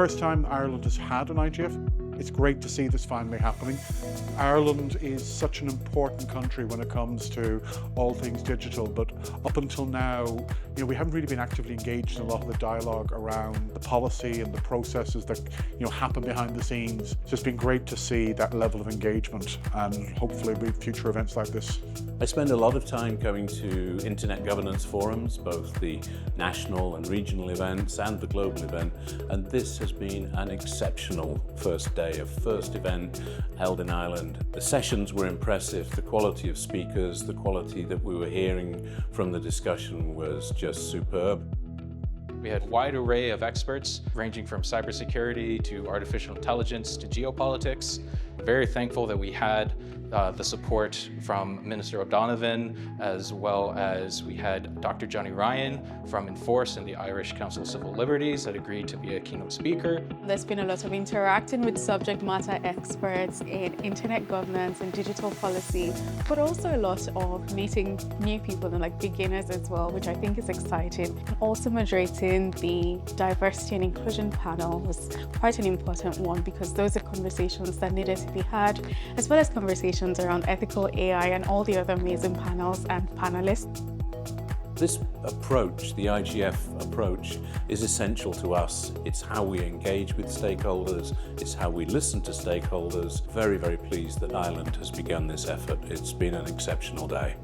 first time Ireland has had an IGF. It's great to see this finally happening. Ireland is such an important country when it comes to all things digital, but up until now, we haven't really been actively engaged in a lot of the dialogue around the policy and the processes that happen behind the scenes. So it's been great to see that level of engagement, and hopefully with future events like this. I spend a lot of time going to internet governance forums, both the national and regional events and the global event, and this has been an exceptional first day, a first event held in Ireland. The sessions were impressive, the quality of speakers, the quality that we were hearing from the discussion was just superb. We had a wide array of experts ranging from cybersecurity to artificial intelligence to geopolitics. Very thankful that we had the support from Minister O'Donovan, as well as we had Dr. Johnny Ryan from Enforce and the Irish Council of Civil Liberties that agreed to be a keynote speaker. There's been a lot of interacting with subject matter experts in internet governance and digital policy, but also a lot of meeting new people and beginners as well, which I think is exciting. Also moderating the diversity and inclusion panel was quite an important one, because those are conversations that needed to be had, as well as conversations around ethical AI and all the other amazing panels and panelists. This approach, the IGF approach, is essential to us. It's how we engage with stakeholders, it's how we listen to stakeholders. Very, very pleased that Ireland has begun this effort. It's been an exceptional day.